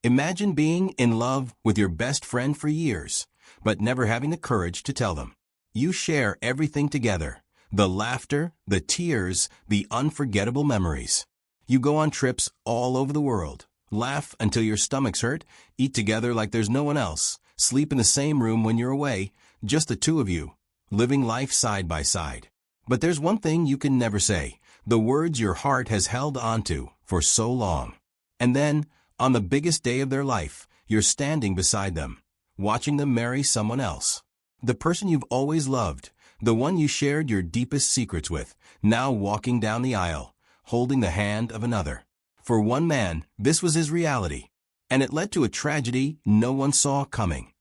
Imagine being in love with your best friend for years, but never having the courage to tell them. You share everything together, the laughter, the tears, the unforgettable memories. You go on trips all over the world, laugh until your stomachs hurt, eat together like there's no one else, sleep in the same room when you're away, just the two of you, living life side by side. But there's one thing you can never say, the words your heart has held onto for so long. And then, on the biggest day of their life, you're standing beside them, watching them marry someone else. The person you've always loved, the one you shared your deepest secrets with, now walking down the aisle, holding the hand of another. For one man, this was his reality, and it led to a tragedy no one saw coming.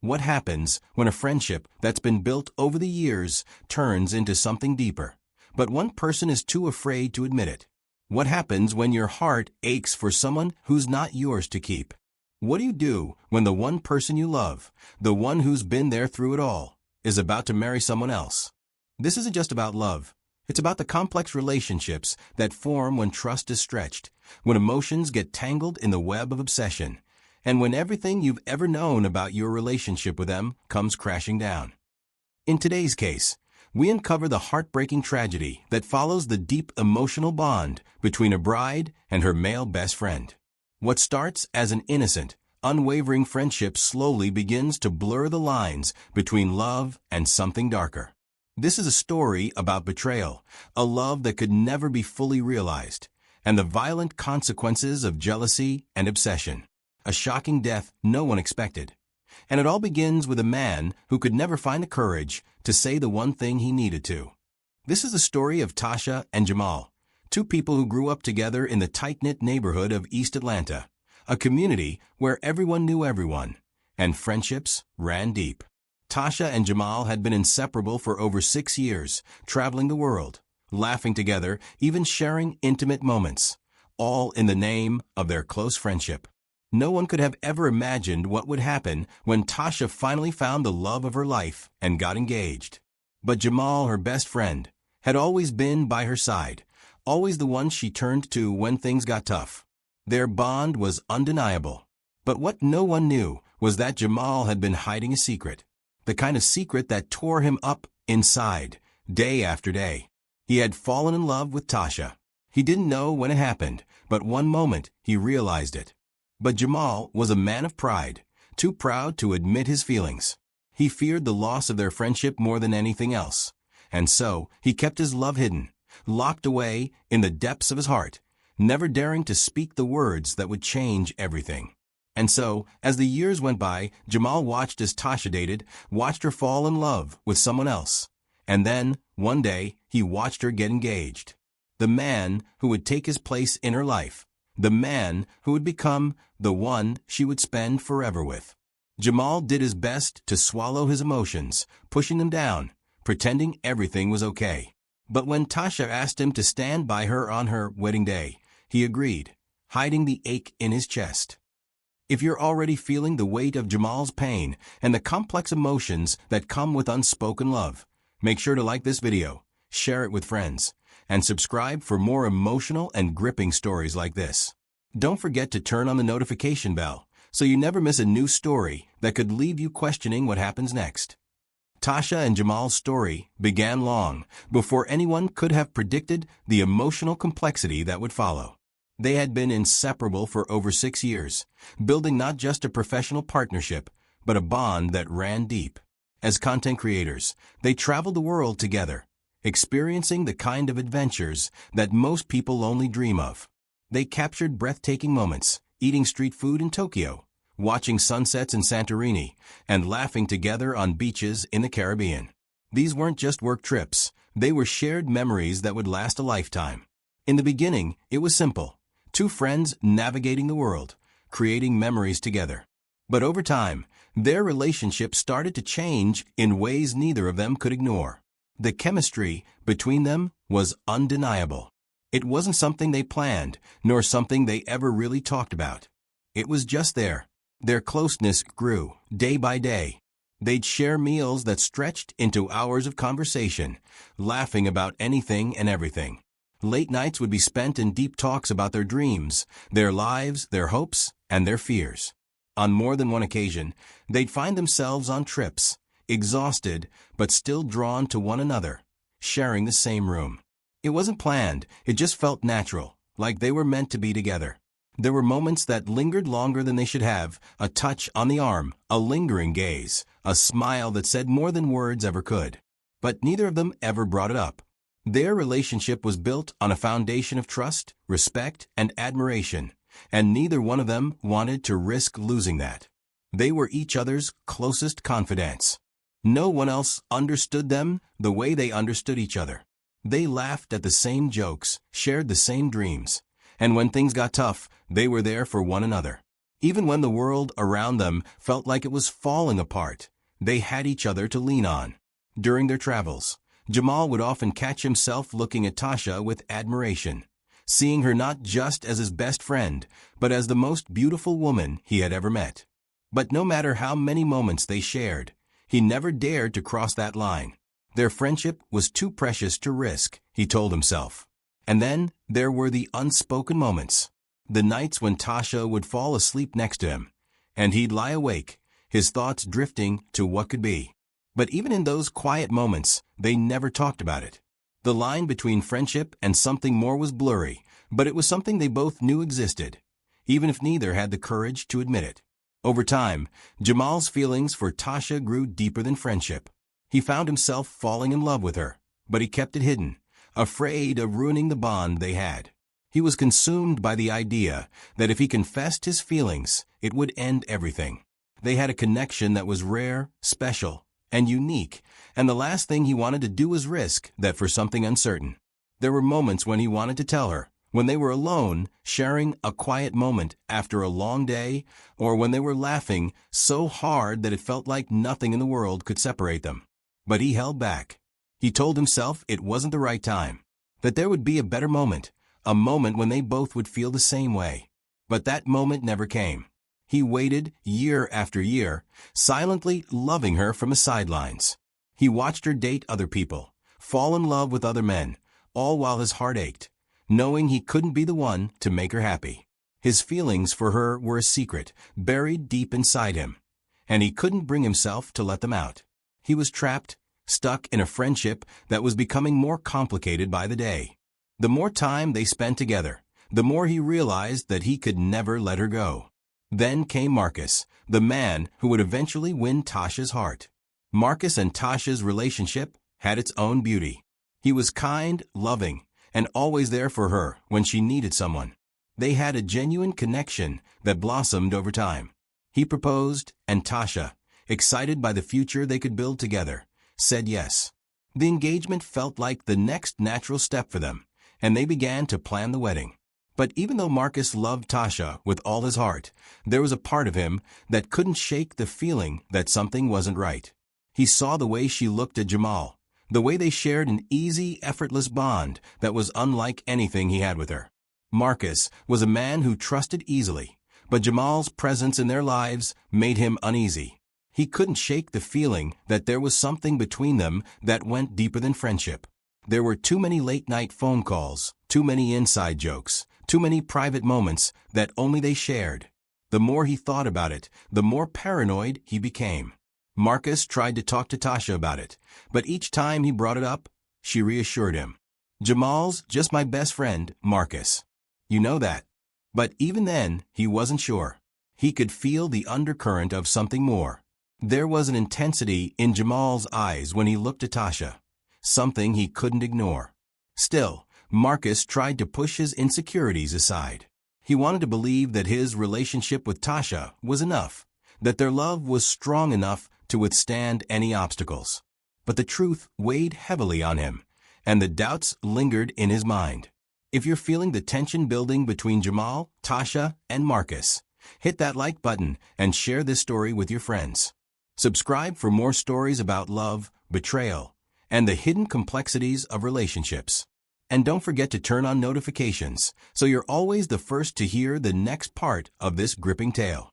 What happens when a friendship that's been built over the years turns into something deeper, but one person is too afraid to admit it? What happens when your heart aches for someone who's not yours to keep? What do you do when the one person you love, the one who's been there through it all, is about to marry someone else? This isn't just about love. It's about the complex relationships that form when trust is stretched, when emotions get tangled in the web of obsession, and when everything you've ever known about your relationship with them comes crashing down. In today's case, we uncover the heartbreaking tragedy that follows the deep emotional bond between a bride and her male best friend. What starts as an innocent, unwavering friendship slowly begins to blur the lines between love and something darker. This is a story about betrayal, a love that could never be fully realized, and the violent consequences of jealousy and obsession. A shocking death no one expected. And it all begins with a man who could never find the courage to say the one thing he needed to. This is the story of Tasha and Jamal, two people who grew up together in the tight-knit neighborhood of East Atlanta, a community where everyone knew everyone, and friendships ran deep. Tasha and Jamal had been inseparable for over 6 years, traveling the world, laughing together, even sharing intimate moments, all in the name of their close friendship. No one could have ever imagined what would happen when Tasha finally found the love of her life and got engaged. But Jamal, her best friend, had always been by her side, always the one she turned to when things got tough. Their bond was undeniable. But what no one knew was that Jamal had been hiding a secret, the kind of secret that tore him up inside, day after day. He had fallen in love with Tasha. He didn't know when it happened, but one moment he realized it. But Jamal was a man of pride, too proud to admit his feelings. He feared the loss of their friendship more than anything else, and so he kept his love hidden, locked away in the depths of his heart, never daring to speak the words that would change everything. And so, as the years went by, Jamal watched as Tasha dated, watched her fall in love with someone else. And then, one day, he watched her get engaged. The man who would take his place in her life. The man who would become the one she would spend forever with. Jamal did his best to swallow his emotions, pushing them down, pretending everything was okay. But when Tasha asked him to stand by her on her wedding day, he agreed, hiding the ache in his chest. If you're already feeling the weight of Jamal's pain and the complex emotions that come with unspoken love, make sure to like this video, share it with friends, and subscribe for more emotional and gripping stories like this. Don't forget to turn on the notification bell so you never miss a new story that could leave you questioning what happens next. Tasha and Jamal's story began long before anyone could have predicted the emotional complexity that would follow. They had been inseparable for over 6 years, building not just a professional partnership, but a bond that ran deep. As content creators, they traveled the world together, experiencing the kind of adventures that most people only dream of. They captured breathtaking moments, eating street food in Tokyo, watching sunsets in Santorini, and laughing together on beaches in the Caribbean. These weren't just work trips, they were shared memories that would last a lifetime. In the beginning, it was simple. Two friends navigating the world, creating memories together. But over time, their relationship started to change in ways neither of them could ignore. The chemistry between them was undeniable. It wasn't something they planned, nor something they ever really talked about. It was just there. Their closeness grew, day by day. They'd share meals that stretched into hours of conversation, laughing about anything and everything. Late nights would be spent in deep talks about their dreams, their lives, their hopes, and their fears. On more than one occasion, they'd find themselves on trips, exhausted but still drawn to one another, sharing the same room. It wasn't planned, it just felt natural, like they were meant to be together. There were moments that lingered longer than they should have, a touch on the arm, a lingering gaze, a smile that said more than words ever could. But neither of them ever brought it up. Their relationship was built on a foundation of trust, respect, and admiration, and neither one of them wanted to risk losing that. They were each other's closest confidants. No one else understood them the way they understood each other. They laughed at the same jokes, shared the same dreams, and when things got tough, they were there for one another. Even when the world around them felt like it was falling apart, they had each other to lean on. During their travels, Jamal would often catch himself looking at Tasha with admiration, seeing her not just as his best friend, but as the most beautiful woman he had ever met. But no matter how many moments they shared, he never dared to cross that line. Their friendship was too precious to risk, he told himself. And then there were the unspoken moments, the nights when Tasha would fall asleep next to him, and he'd lie awake, his thoughts drifting to what could be. But even in those quiet moments, they never talked about it. The line between friendship and something more was blurry, but it was something they both knew existed, even if neither had the courage to admit it. Over time, Jamal's feelings for Tasha grew deeper than friendship. He found himself falling in love with her, but he kept it hidden, afraid of ruining the bond they had. He was consumed by the idea that if he confessed his feelings, it would end everything. They had a connection that was rare, special, and unique, and the last thing he wanted to do was risk that for something uncertain. There were moments when he wanted to tell her, when they were alone, sharing a quiet moment after a long day, or when they were laughing so hard that it felt like nothing in the world could separate them. But he held back. He told himself it wasn't the right time, that there would be a better moment, a moment when they both would feel the same way. But that moment never came. He waited year after year, silently loving her from the sidelines. He watched her date other people, fall in love with other men, all while his heart ached, knowing he couldn't be the one to make her happy. His feelings for her were a secret, buried deep inside him, and he couldn't bring himself to let them out. He was trapped, stuck in a friendship that was becoming more complicated by the day. The more time they spent together, the more he realized that he could never let her go. Then came Marcus, the man who would eventually win Tasha's heart. Marcus and Tasha's relationship had its own beauty. He was kind, loving, and always there for her when she needed someone. They had a genuine connection that blossomed over time. He proposed, and Tasha, excited by the future they could build together, said yes. The engagement felt like the next natural step for them, and they began to plan the wedding. But even though Marcus loved Tasha with all his heart, there was a part of him that couldn't shake the feeling that something wasn't right. He saw the way she looked at Jamal, the way they shared an easy, effortless bond that was unlike anything he had with her. Marcus was a man who trusted easily, but Jamal's presence in their lives made him uneasy. He couldn't shake the feeling that there was something between them that went deeper than friendship. There were too many late-night phone calls, too many inside jokes, too many private moments that only they shared. The more he thought about it, the more paranoid he became. Marcus tried to talk to Tasha about it, but each time he brought it up, she reassured him. "Jamal's just my best friend, Marcus. You know that." But even then, he wasn't sure. He could feel the undercurrent of something more. There was an intensity in Jamal's eyes when he looked at Tasha, something he couldn't ignore. Still, Marcus tried to push his insecurities aside. He wanted to believe that his relationship with Tasha was enough, that their love was strong enough to withstand any obstacles. But the truth weighed heavily on him, and the doubts lingered in his mind. If you're feeling the tension building between Jamal, Tasha, and Marcus, hit that like button and share this story with your friends. Subscribe for more stories about love, betrayal, and the hidden complexities of relationships. And don't forget to turn on notifications so you're always the first to hear the next part of this gripping tale.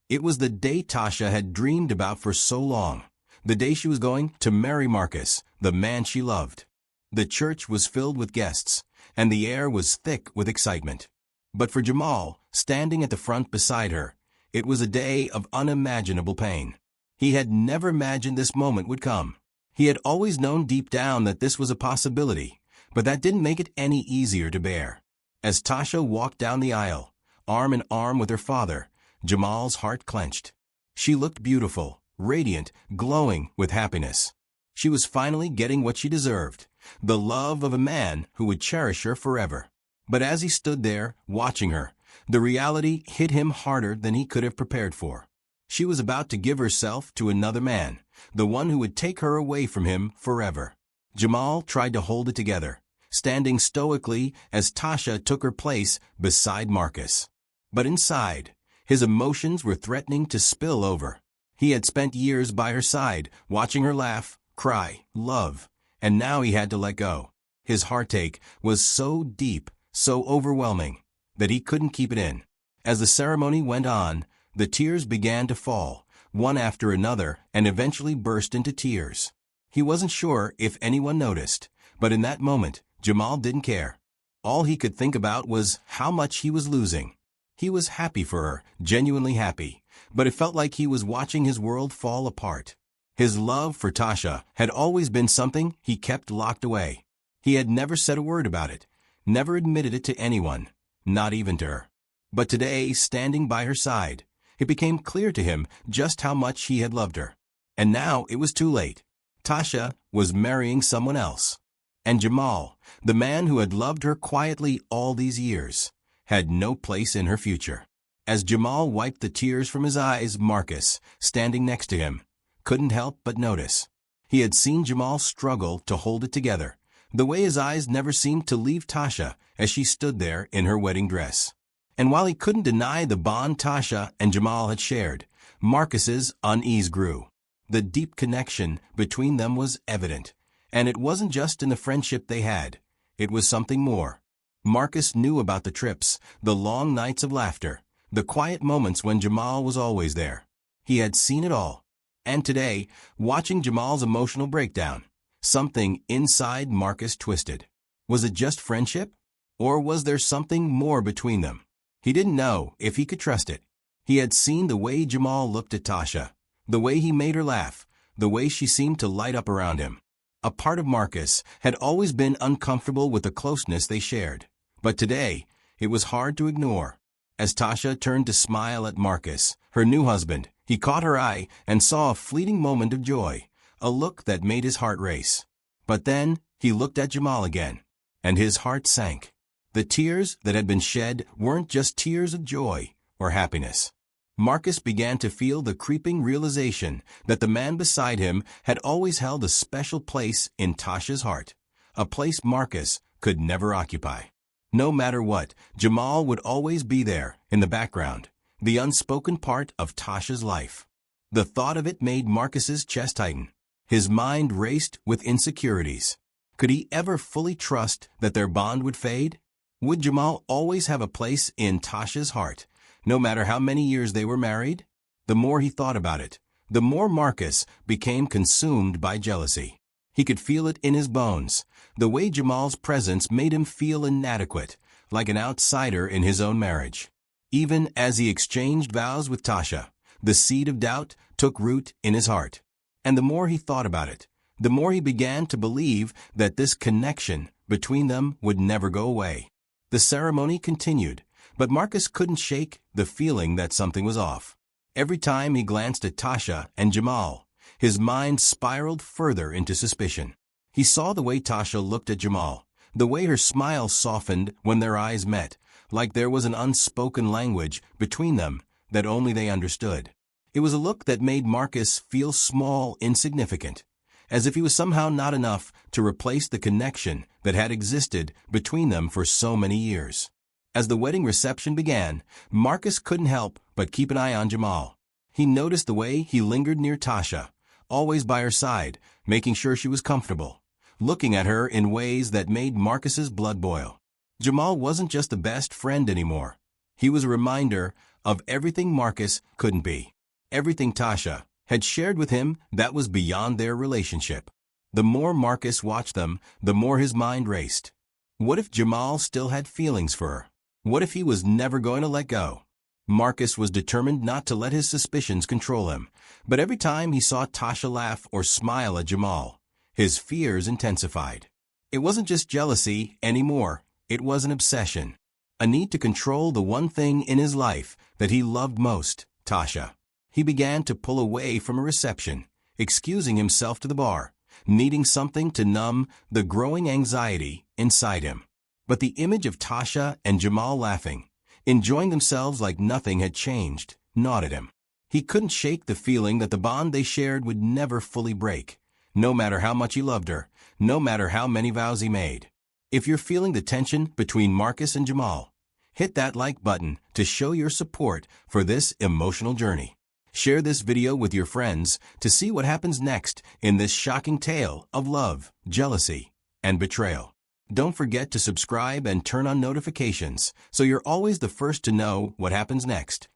It was the day Tasha had dreamed about for so long, the day she was going to marry Marcus, the man she loved. The church was filled with guests, and the air was thick with excitement. But for Jamal, standing at the front beside her. It was a day of unimaginable pain. He had never imagined this moment would come. He had always known deep down that this was a possibility, but that didn't make it any easier to bear. As Tasha walked down the aisle, arm in arm with her father, Jamal's heart clenched. She looked beautiful, radiant, glowing with happiness. She was finally getting what she deserved, the love of a man who would cherish her forever. But as he stood there, watching her, the reality hit him harder than he could have prepared for. She was about to give herself to another man, the one who would take her away from him forever. Jamal tried to hold it together, standing stoically as Tasha took her place beside Marcus. But inside, his emotions were threatening to spill over. He had spent years by her side, watching her laugh, cry, love, and now he had to let go. His heartache was so deep, so overwhelming, that he couldn't keep it in. As the ceremony went on, the tears began to fall, one after another, and eventually burst into tears. He wasn't sure if anyone noticed, but in that moment, Jamal didn't care. All he could think about was how much he was losing. He was happy for her, genuinely happy, but it felt like he was watching his world fall apart. His love for Tasha had always been something he kept locked away. He had never said a word about it, never admitted it to anyone, not even to her. But today, standing by her side, it became clear to him just how much he had loved her. And now it was too late. Tasha was marrying someone else. And Jamal, the man who had loved her quietly all these years, had no place in her future. As Jamal wiped the tears from his eyes, Marcus, standing next to him, couldn't help but notice. He had seen Jamal struggle to hold it together, the way his eyes never seemed to leave Tasha as she stood there in her wedding dress. And while he couldn't deny the bond Tasha and Jamal had shared, Marcus's unease grew. The deep connection between them was evident, and it wasn't just in the friendship they had. It was something more. Marcus knew about the trips, the long nights of laughter, the quiet moments when Jamal was always there. He had seen it all. And today, watching Jamal's emotional breakdown, something inside Marcus twisted. Was it just friendship? Or was there something more between them? He didn't know if he could trust it. He had seen the way Jamal looked at Tasha, the way he made her laugh, the way she seemed to light up around him. A part of Marcus had always been uncomfortable with the closeness they shared. But today, it was hard to ignore. As Tasha turned to smile at Marcus, her new husband, he caught her eye and saw a fleeting moment of joy, a look that made his heart race. But then, he looked at Jamal again, and his heart sank. The tears that had been shed weren't just tears of joy or happiness. Marcus began to feel the creeping realization that the man beside him had always held a special place in Tasha's heart, a place Marcus could never occupy. No matter what, Jamal would always be there, in the background, the unspoken part of Tasha's life. The thought of it made Marcus's chest tighten. His mind raced with insecurities. Could he ever fully trust that their bond would fade? Would Jamal always have a place in Tasha's heart, no matter how many years they were married? The more he thought about it, the more Marcus became consumed by jealousy. He could feel it in his bones. The way Jamal's presence made him feel inadequate, like an outsider in his own marriage. Even as he exchanged vows with Tasha, the seed of doubt took root in his heart. And the more he thought about it, the more he began to believe that this connection between them would never go away. The ceremony continued, but Marcus couldn't shake the feeling that something was off. Every time he glanced at Tasha and Jamal, his mind spiraled further into suspicion. He saw the way Tasha looked at Jamal, the way her smile softened when their eyes met, like there was an unspoken language between them that only they understood. It was a look that made Marcus feel small, insignificant, as if he was somehow not enough to replace the connection that had existed between them for so many years. As the wedding reception began, Marcus couldn't help but keep an eye on Jamal. He noticed the way he lingered near Tasha, always by her side, making sure she was comfortable, looking at her in ways that made Marcus's blood boil. Jamal wasn't just the best friend anymore. He was a reminder of everything Marcus couldn't be, everything Tasha had shared with him that was beyond their relationship. The more Marcus watched them, the more his mind raced. What if Jamal still had feelings for her? What if he was never going to let go? Marcus was determined not to let his suspicions control him, but every time he saw Tasha laugh or smile at Jamal, his fears intensified. It wasn't just jealousy anymore, it was an obsession. A need to control the one thing in his life that he loved most, Tasha. He began to pull away from a reception, excusing himself to the bar, needing something to numb the growing anxiety inside him. But the image of Tasha and Jamal laughing, enjoying themselves like nothing had changed, gnawed at him. He couldn't shake the feeling that the bond they shared would never fully break, no matter how much he loved her, no matter how many vows he made. If you're feeling the tension between Marcus and Jamal, hit that like button to show your support for this emotional journey. Share this video with your friends to see what happens next in this shocking tale of love, jealousy, and betrayal. Don't forget to subscribe and turn on notifications so you're always the first to know what happens next.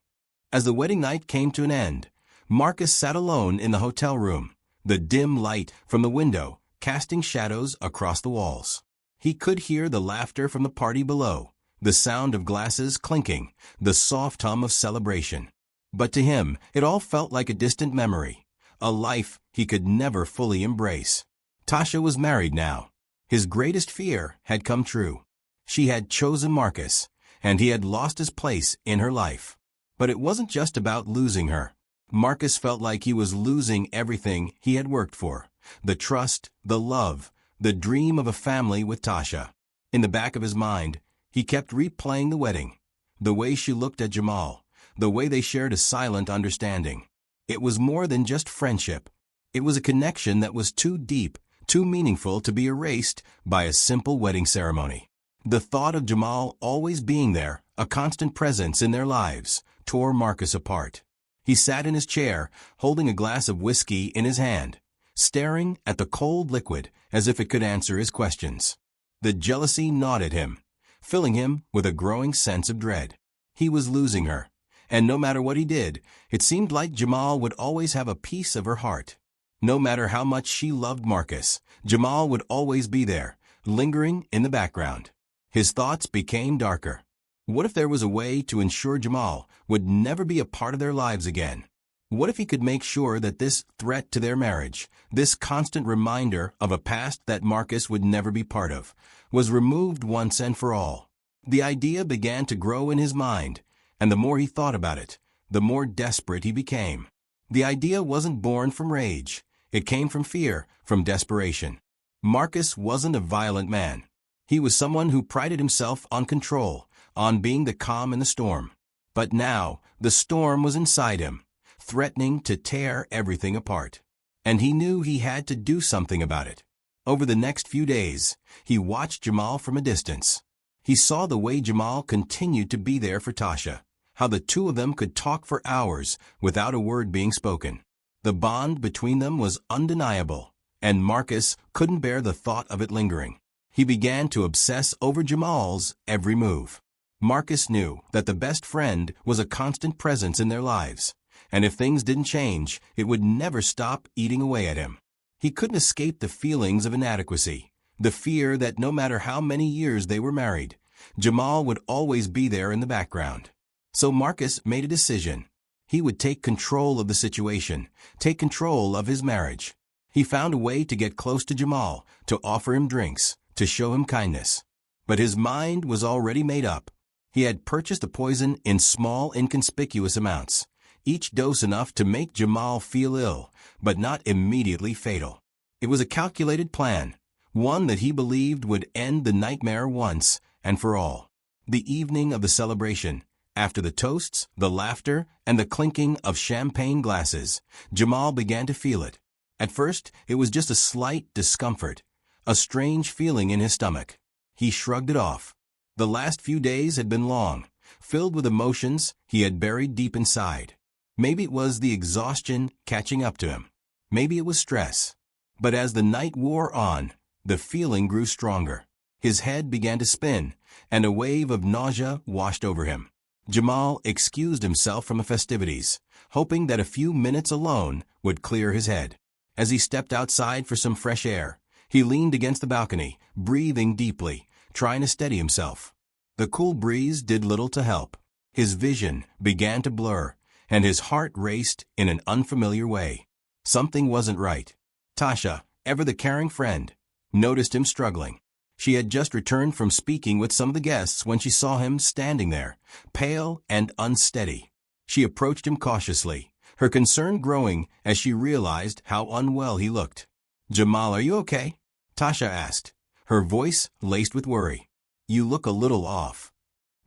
As the wedding night came to an end, Marcus sat alone in the hotel room, the dim light from the window casting shadows across the walls. He could hear the laughter from the party below, the sound of glasses clinking, the soft hum of celebration. But to him, it all felt like a distant memory, a life he could never fully embrace. Tasha was married now. His greatest fear had come true. She had chosen Marcus, and he had lost his place in her life. But it wasn't just about losing her. Marcus felt like he was losing everything he had worked for, the trust, the love, the dream of a family with Tasha. In the back of his mind, he kept replaying the wedding, the way she looked at Jamal, the way they shared a silent understanding. It was more than just friendship. It was a connection that was too deep, too meaningful to be erased by a simple wedding ceremony. The thought of Jamal always being there, a constant presence in their lives, tore Marcus apart. He sat in his chair, holding a glass of whiskey in his hand, staring at the cold liquid as if it could answer his questions. The jealousy gnawed at him, filling him with a growing sense of dread. He was losing her, and no matter what he did, it seemed like Jamal would always have a piece of her heart. No matter how much she loved Marcus, Jamal would always be there, lingering in the background. His thoughts became darker. What if there was a way to ensure Jamal would never be a part of their lives again? What if he could make sure that this threat to their marriage, this constant reminder of a past that Marcus would never be part of, was removed once and for all? The idea began to grow in his mind, and the more he thought about it, the more desperate he became. The idea wasn't born from rage. It came from fear, from desperation. Marcus wasn't a violent man. He was someone who prided himself on control, on being the calm in the storm. But now, the storm was inside him, threatening to tear everything apart. And he knew he had to do something about it. Over the next few days, he watched Jamal from a distance. He saw the way Jamal continued to be there for Tasha, how the two of them could talk for hours without a word being spoken. The bond between them was undeniable, and Marcus couldn't bear the thought of it lingering. He began to obsess over Jamal's every move. Marcus knew that the best friend was a constant presence in their lives, and if things didn't change, it would never stop eating away at him. He couldn't escape the feelings of inadequacy, the fear that no matter how many years they were married, Jamal would always be there in the background. So Marcus made a decision. He would take control of the situation, take control of his marriage. He found a way to get close to Jamal, to offer him drinks, to show him kindness. But his mind was already made up. He had purchased the poison in small, inconspicuous amounts, each dose enough to make Jamal feel ill, but not immediately fatal. It was a calculated plan, one that he believed would end the nightmare once and for all. The evening of the celebration, after the toasts, the laughter, and the clinking of champagne glasses, Jamal began to feel it. At first, it was just a slight discomfort, a strange feeling in his stomach. He shrugged it off. The last few days had been long, filled with emotions he had buried deep inside. Maybe it was the exhaustion catching up to him. Maybe it was stress. But as the night wore on, the feeling grew stronger. His head began to spin, and a wave of nausea washed over him. Jamal excused himself from the festivities, hoping that a few minutes alone would clear his head. As he stepped outside for some fresh air, he leaned against the balcony, breathing deeply, trying to steady himself. The cool breeze did little to help. His vision began to blur, and his heart raced in an unfamiliar way. Something wasn't right. Tasha, ever the caring friend, noticed him struggling. She had just returned from speaking with some of the guests when she saw him standing there, pale and unsteady. She approached him cautiously, her concern growing as she realized how unwell he looked. "Jamal, are you okay?" Tasha asked, her voice laced with worry. "You look a little off."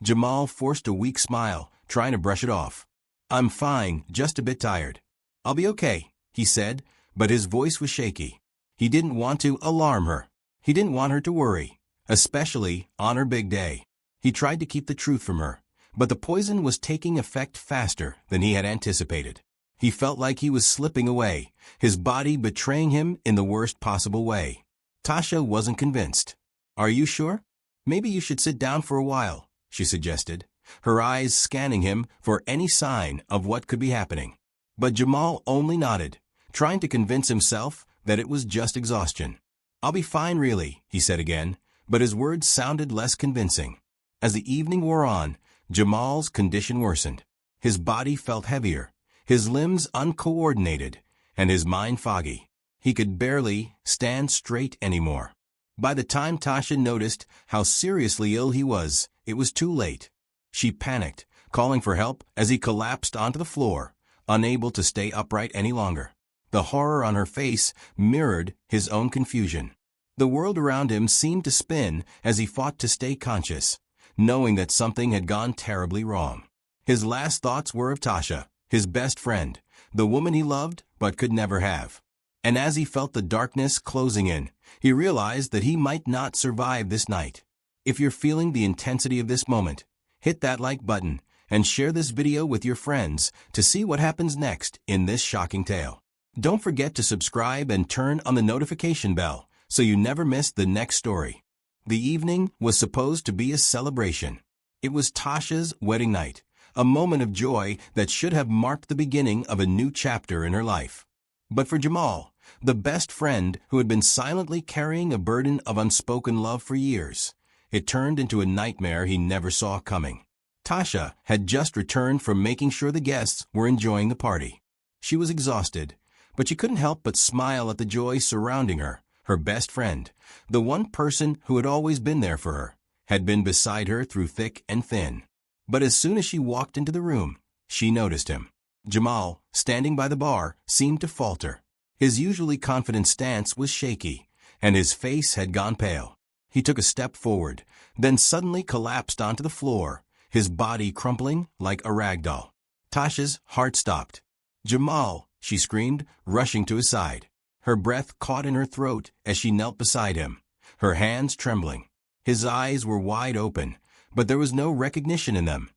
Jamal forced a weak smile, trying to brush it off. "I'm fine, just a bit tired." "I'll be okay," he said, but his voice was shaky. He didn't want to alarm her. He didn't want her to worry, especially on her big day. He tried to keep the truth from her, but the poison was taking effect faster than he had anticipated. He felt like he was slipping away, his body betraying him in the worst possible way. Tasha wasn't convinced. "Are you sure? Maybe you should sit down for a while," she suggested, her eyes scanning him for any sign of what could be happening. But Jamal only nodded, trying to convince himself that it was just exhaustion. "I'll be fine really," he said again, but his words sounded less convincing. As the evening wore on, Jamal's condition worsened. His body felt heavier, his limbs uncoordinated, and his mind foggy. He could barely stand straight anymore. By the time Tasha noticed how seriously ill he was, it was too late. She panicked, calling for help as he collapsed onto the floor, unable to stay upright any longer. The horror on her face mirrored his own confusion. The world around him seemed to spin as he fought to stay conscious, knowing that something had gone terribly wrong. His last thoughts were of Tasha, his best friend, the woman he loved but could never have. And as he felt the darkness closing in, he realized that he might not survive this night. If you're feeling the intensity of this moment, hit that like button and share this video with your friends to see what happens next in this shocking tale. Don't forget to subscribe and turn on the notification bell so you never miss the next story. The evening was supposed to be a celebration. It was Tasha's wedding night, a moment of joy that should have marked the beginning of a new chapter in her life. But for Jamal, the best friend who had been silently carrying a burden of unspoken love for years, it turned into a nightmare he never saw coming. Tasha had just returned from making sure the guests were enjoying the party. She was exhausted, but she couldn't help but smile at the joy surrounding her. Her best friend, the one person who had always been there for her, had been beside her through thick and thin. But as soon as she walked into the room, she noticed him. Jamal, standing by the bar, seemed to falter. His usually confident stance was shaky, and his face had gone pale. He took a step forward, then suddenly collapsed onto the floor, his body crumpling like a rag doll. Tasha's heart stopped. "Jamal!" she screamed, rushing to his side. Her breath caught in her throat as she knelt beside him, her hands trembling. His eyes were wide open, but there was no recognition in them,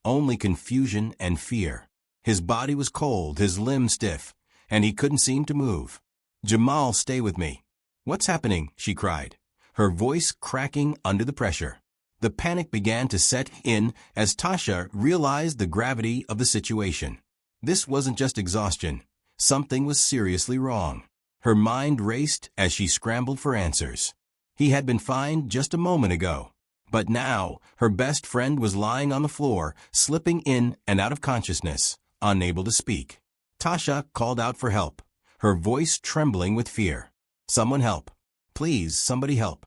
only confusion and fear. His body was cold, his limbs stiff, and he couldn't seem to move. "Jamal, stay with me." "What's happening?" she cried, her voice cracking under the pressure. The panic began to set in as Tasha realized the gravity of the situation. This wasn't just exhaustion. Something was seriously wrong. Her mind raced as she scrambled for answers. He had been fine just a moment ago, but now her best friend was lying on the floor, slipping in and out of consciousness, unable to speak. Tasha called out for help, her voice trembling with fear. "Someone help. Please, somebody help."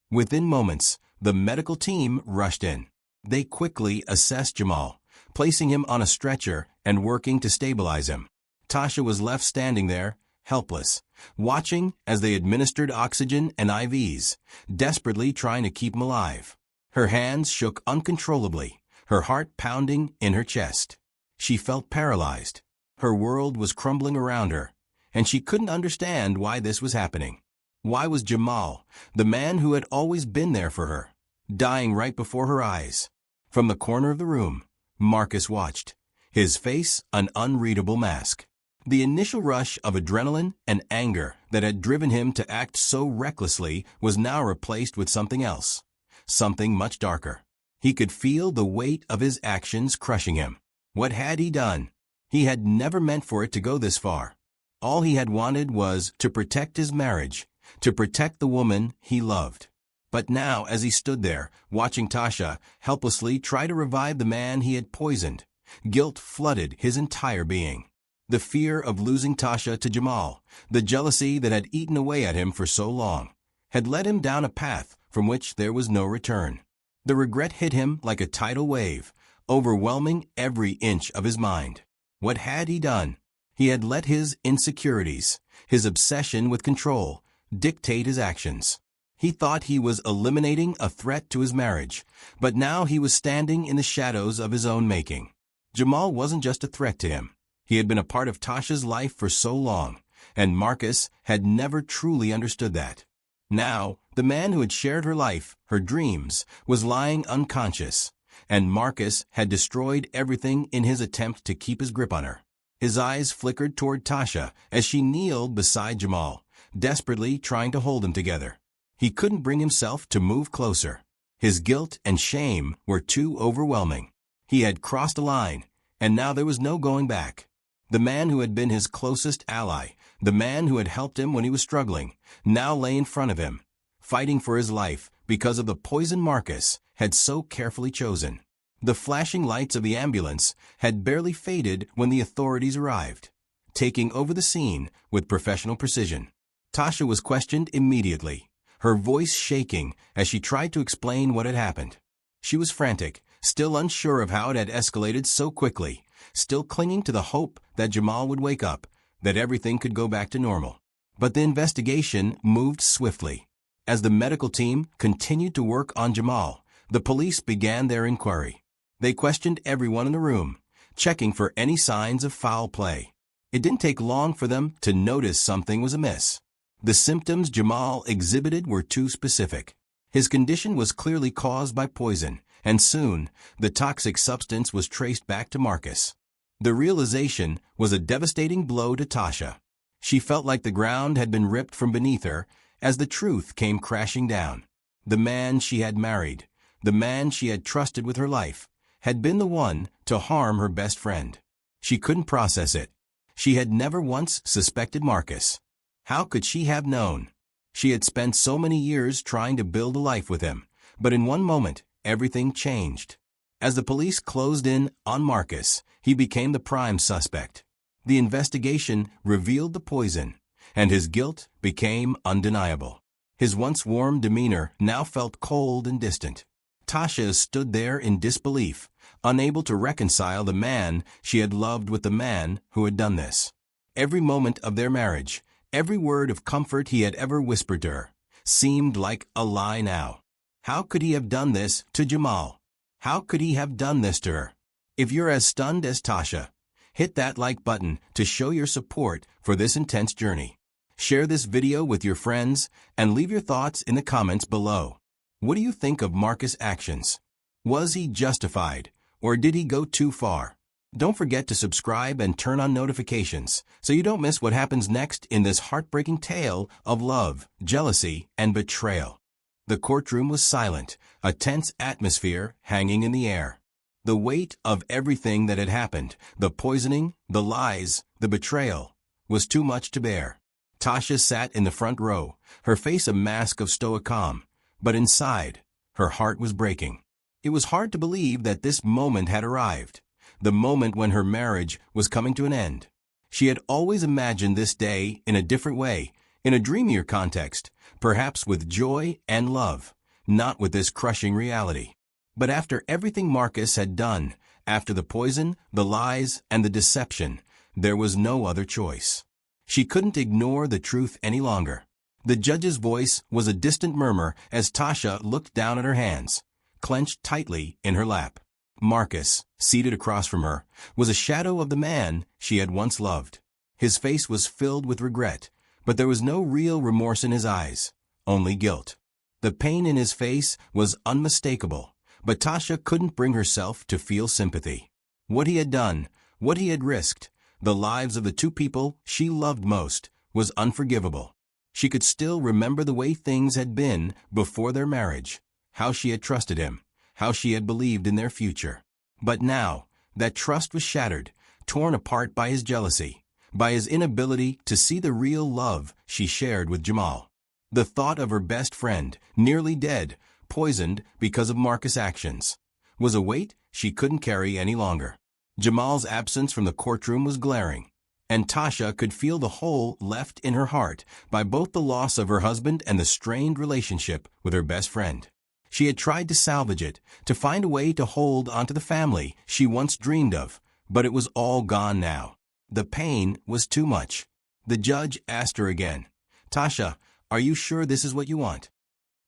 Within moments, the medical team rushed in. They quickly assessed Jamal, placing him on a stretcher and working to stabilize him. Tasha was left standing there, helpless, watching as they administered oxygen and IVs, desperately trying to keep him alive. Her hands shook uncontrollably, her heart pounding in her chest. She felt paralyzed. Her world was crumbling around her, and she couldn't understand why this was happening. Why was Jamal, the man who had always been there for her, dying right before her eyes? From the corner of the room, Marcus watched, his face an unreadable mask. The initial rush of adrenaline and anger that had driven him to act so recklessly was now replaced with something else, something much darker. He could feel the weight of his actions crushing him. What had he done? He had never meant for it to go this far. All he had wanted was to protect his marriage, to protect the woman he loved. But now, as he stood there, watching Tasha helplessly try to revive the man he had poisoned, guilt flooded his entire being. The fear of losing Tasha to Jamal, the jealousy that had eaten away at him for so long, had led him down a path from which there was no return. The regret hit him like a tidal wave, overwhelming every inch of his mind. What had he done? He had let his insecurities, his obsession with control, dictate his actions. He thought he was eliminating a threat to his marriage, but now he was standing in the shadows of his own making. Jamal wasn't just a threat to him. He had been a part of Tasha's life for so long, and Marcus had never truly understood that. Now, the man who had shared her life, her dreams, was lying unconscious, and Marcus had destroyed everything in his attempt to keep his grip on her. His eyes flickered toward Tasha as she kneeled beside Jamal, desperately trying to hold them together. He couldn't bring himself to move closer. His guilt and shame were too overwhelming. He had crossed a line, and now there was no going back. The man who had been his closest ally, the man who had helped him when he was struggling, now lay in front of him, fighting for his life because of the poison Marcus had so carefully chosen. The flashing lights of the ambulance had barely faded when the authorities arrived, taking over the scene with professional precision. Tasha was questioned immediately, her voice shaking as she tried to explain what had happened. She was frantic, still unsure of how it had escalated so quickly, still clinging to the hope that Jamal would wake up, that everything could go back to normal. But the investigation moved swiftly. As the medical team continued to work on Jamal, the police began their inquiry. They questioned everyone in the room, checking for any signs of foul play. It didn't take long for them to notice something was amiss. The symptoms Jamal exhibited were too specific. His condition was clearly caused by poison, and soon, the toxic substance was traced back to Marcus. The realization was a devastating blow to Tasha. She felt like the ground had been ripped from beneath her as the truth came crashing down. The man she had married, the man she had trusted with her life, had been the one to harm her best friend. She couldn't process it. She had never once suspected Marcus. How could she have known? She had spent so many years trying to build a life with him, but in one moment, everything changed. As the police closed in on Marcus, he became the prime suspect. The investigation revealed the poison, and his guilt became undeniable. His once warm demeanor now felt cold and distant. Tasha stood there in disbelief, unable to reconcile the man she had loved with the man who had done this. Every moment of their marriage, every word of comfort he had ever whispered to her, seemed like a lie now. How could he have done this to Jamal? How could he have done this to her? If you're as stunned as Tasha, hit that like button to show your support for this intense journey. Share this video with your friends and leave your thoughts in the comments below. What do you think of Marcus' actions? Was he justified, or did he go too far? Don't forget to subscribe and turn on notifications so you don't miss what happens next in this heartbreaking tale of love, jealousy, and betrayal. The courtroom was silent, a tense atmosphere hanging in the air. The weight of everything that had happened, the poisoning, the lies, the betrayal, was too much to bear. Tasha sat in the front row, her face a mask of stoic calm, but inside, her heart was breaking. It was hard to believe that this moment had arrived, the moment when her marriage was coming to an end. She had always imagined this day in a different way, in a dreamier context, perhaps with joy and love, not with this crushing reality. But after everything Marcus had done, after the poison, the lies, and the deception, there was no other choice. She couldn't ignore the truth any longer. The judge's voice was a distant murmur as Tasha looked down at her hands, clenched tightly in her lap. Marcus, seated across from her, was a shadow of the man she had once loved. His face was filled with regret, but there was no real remorse in his eyes, only guilt. The pain in his face was unmistakable, but Tasha couldn't bring herself to feel sympathy. What he had done, what he had risked, the lives of the two people she loved most, was unforgivable. She could still remember the way things had been before their marriage, how she had trusted him, how she had believed in their future. But now, that trust was shattered, torn apart by his jealousy, by his inability to see the real love she shared with Jamal. The thought of her best friend, nearly dead, poisoned because of Marcus' actions, was a weight she couldn't carry any longer. Jamal's absence from the courtroom was glaring, and Tasha could feel the hole left in her heart by both the loss of her husband and the strained relationship with her best friend. She had tried to salvage it, to find a way to hold onto the family she once dreamed of, but it was all gone now. The pain was too much. The judge asked her again, "Tasha, are you sure this is what you want?"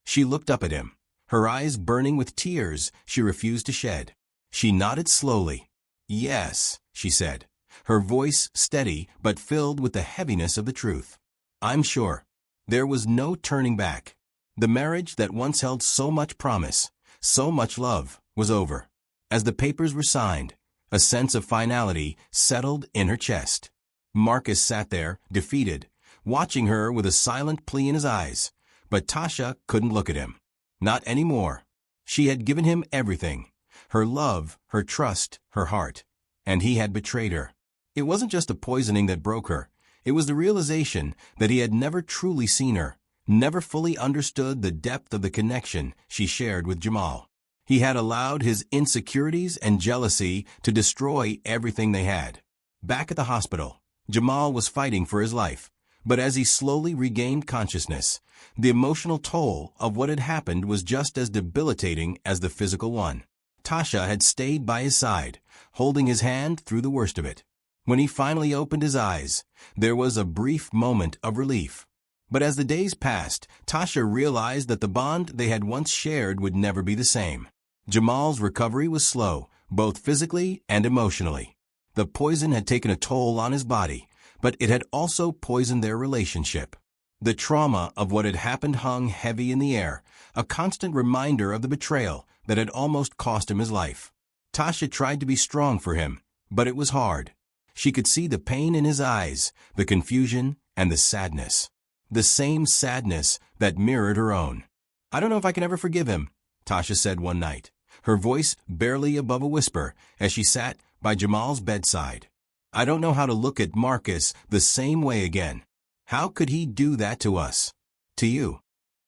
She looked up at him, her eyes burning with tears she refused to shed. She nodded slowly. "Yes," she said, her voice steady but filled with the heaviness of the truth. "I'm sure." There was no turning back. The marriage that once held so much promise, so much love, was over. As the papers were signed, a sense of finality settled in her chest. Marcus sat there, defeated, watching her with a silent plea in his eyes, but Tasha couldn't look at him. Not anymore. She had given him everything, her love, her trust, her heart, and he had betrayed her. It wasn't just the poisoning that broke her. It was the realization that he had never truly seen her, never fully understood the depth of the connection she shared with Jamal. He had allowed his insecurities and jealousy to destroy everything they had. Back at the hospital, Jamal was fighting for his life, but as he slowly regained consciousness, the emotional toll of what had happened was just as debilitating as the physical one. Tasha had stayed by his side, holding his hand through the worst of it. When he finally opened his eyes, there was a brief moment of relief. But as the days passed, Tasha realized that the bond they had once shared would never be the same. Jamal's recovery was slow, both physically and emotionally. The poison had taken a toll on his body, but it had also poisoned their relationship. The trauma of what had happened hung heavy in the air, a constant reminder of the betrayal that had almost cost him his life. Tasha tried to be strong for him, but it was hard. She could see the pain in his eyes, the confusion, and the sadness. The same sadness that mirrored her own. "I don't know if I can ever forgive him," Tasha said one night, her voice barely above a whisper as she sat by Jamal's bedside. "I don't know how to look at Marcus the same way again. How could he do that to us? To you?"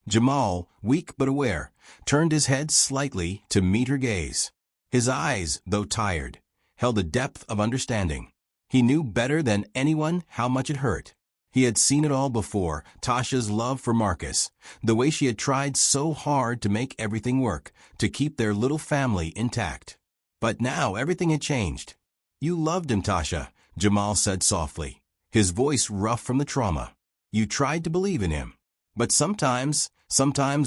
Jamal, weak but aware, turned his head slightly to meet her gaze. His eyes, though tired, held a depth of understanding. He knew better than anyone how much it hurt. He had seen it all before, Tasha's love for Marcus, the way she had tried so hard to make everything work, to keep their little family intact. But now everything had changed. "You loved him, Tasha," Jamal said softly, his voice rough from the trauma. "You tried to believe in him. But sometimes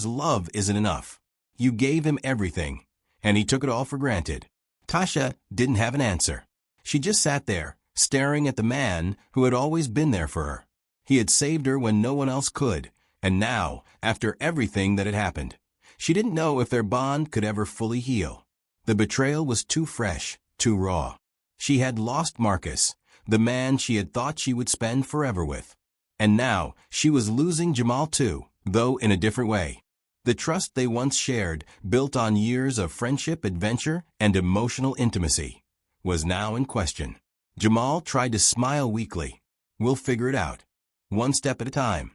love isn't enough. You gave him everything, and he took it all for granted." Tasha didn't have an answer. She just sat there, staring at the man who had always been there for her. He had saved her when no one else could, and now, after everything that had happened, she didn't know if their bond could ever fully heal. The betrayal was too fresh, too raw. She had lost Marcus, the man she had thought she would spend forever with. And now she was losing Jamal too, though in a different way. The trust they once shared, built on years of friendship, adventure, and emotional intimacy, was now in question. Jamal tried to smile weakly. "We'll figure it out, one step at a time."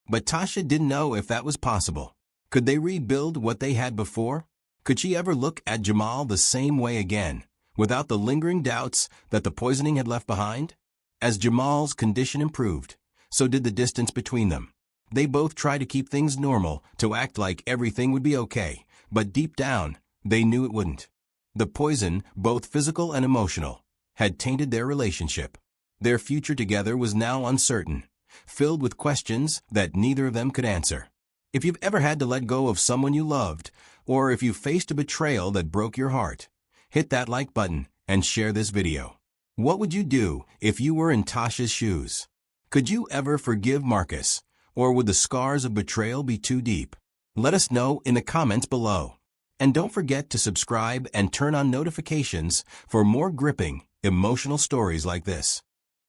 But Tasha didn't know if that was possible. Could they rebuild what they had before? Could she ever look at Jamal the same way again, without the lingering doubts that the poisoning had left behind? As Jamal's condition improved, so did the distance between them. They both tried to keep things normal, to act like everything would be okay, but deep down, they knew it wouldn't. The poison, both physical and emotional, had tainted their relationship. Their future together was now uncertain, filled with questions that neither of them could answer. If you've ever had to let go of someone you loved, or if you faced a betrayal that broke your heart, hit that like button and share this video. What would you do if you were in Tasha's shoes? Could you ever forgive Marcus, or would the scars of betrayal be too deep? Let us know in the comments below. And don't forget to subscribe and turn on notifications for more gripping, emotional stories like this.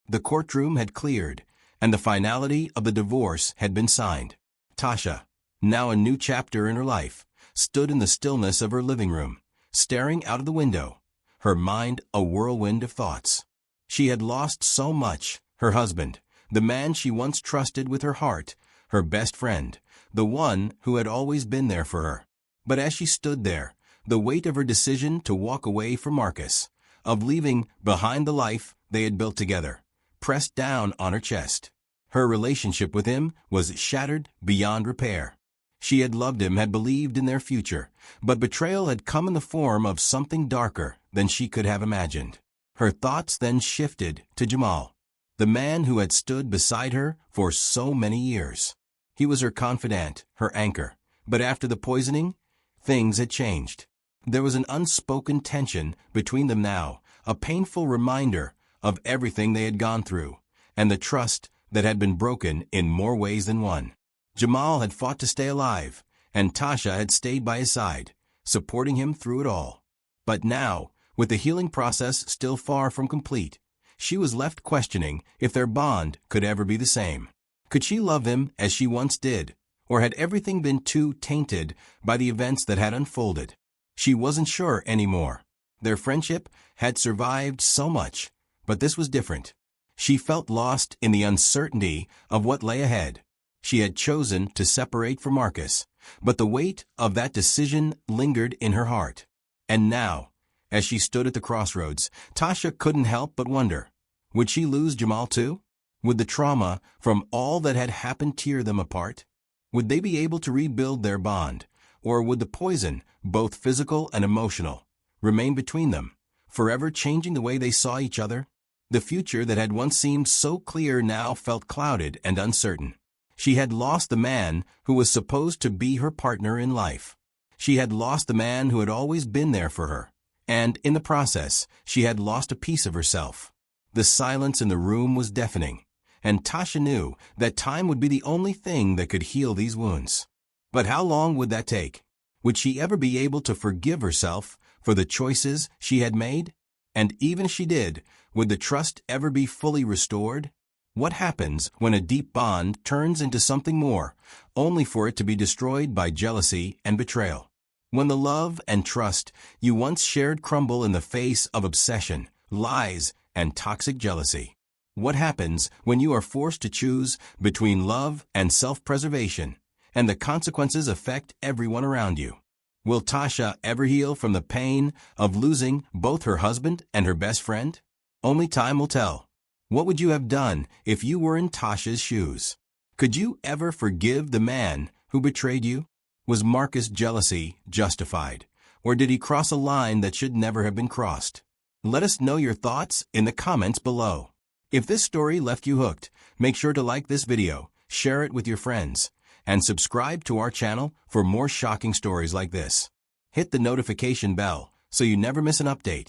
The courtroom had cleared, and the finality of the divorce had been signed. Tasha, now a new chapter in her life, stood in the stillness of her living room, staring out of the window, her mind a whirlwind of thoughts. She had lost so much: her husband, the man she once trusted with her heart, her best friend, the one who had always been there for her. But as she stood there, the weight of her decision to walk away from Marcus, of leaving behind the life they had built together, pressed down on her chest. Her relationship with him was shattered beyond repair. She had loved him, had believed in their future, but betrayal had come in the form of something darker than she could have imagined. Her thoughts then shifted to Jamal, the man who had stood beside her for so many years. He was her confidant, her anchor, but after the poisoning, things had changed. There was an unspoken tension between them now, a painful reminder of everything they had gone through, and the trust that had been broken in more ways than one. Jamal had fought to stay alive, and Tasha had stayed by his side, supporting him through it all. But now, with the healing process still far from complete, she was left questioning if their bond could ever be the same. Could she love him as she once did, or had everything been too tainted by the events that had unfolded? She wasn't sure anymore. Their friendship had survived so much, but this was different. She felt lost in the uncertainty of what lay ahead. She had chosen to separate from Marcus, but the weight of that decision lingered in her heart. And now, as she stood at the crossroads, Tasha couldn't help but wonder, would she lose Jamal too? Would the trauma from all that had happened tear them apart? Would they be able to rebuild their bond, or would the poison, both physical and emotional, remain between them, forever changing the way they saw each other? The future that had once seemed so clear now felt clouded and uncertain. She had lost the man who was supposed to be her partner in life. She had lost the man who had always been there for her, and in the process, she had lost a piece of herself. The silence in the room was deafening, and Tasha knew that time would be the only thing that could heal these wounds. But how long would that take? Would she ever be able to forgive herself for the choices she had made? And even if she did, would the trust ever be fully restored? What happens when a deep bond turns into something more, only for it to be destroyed by jealousy and betrayal? When the love and trust you once shared crumble in the face of obsession, lies, and toxic jealousy? What happens when you are forced to choose between love and self-preservation, and the consequences affect everyone around you? Will Tasha ever heal from the pain of losing both her husband and her best friend? Only time will tell. What would you have done if you were in Tasha's shoes? Could you ever forgive the man who betrayed you? Was Marcus' jealousy justified, or did he cross a line that should never have been crossed? Let us know your thoughts in the comments below. If this story left you hooked, make sure to like this video, share it with your friends, and subscribe to our channel for more shocking stories like this. Hit the notification bell so you never miss an update.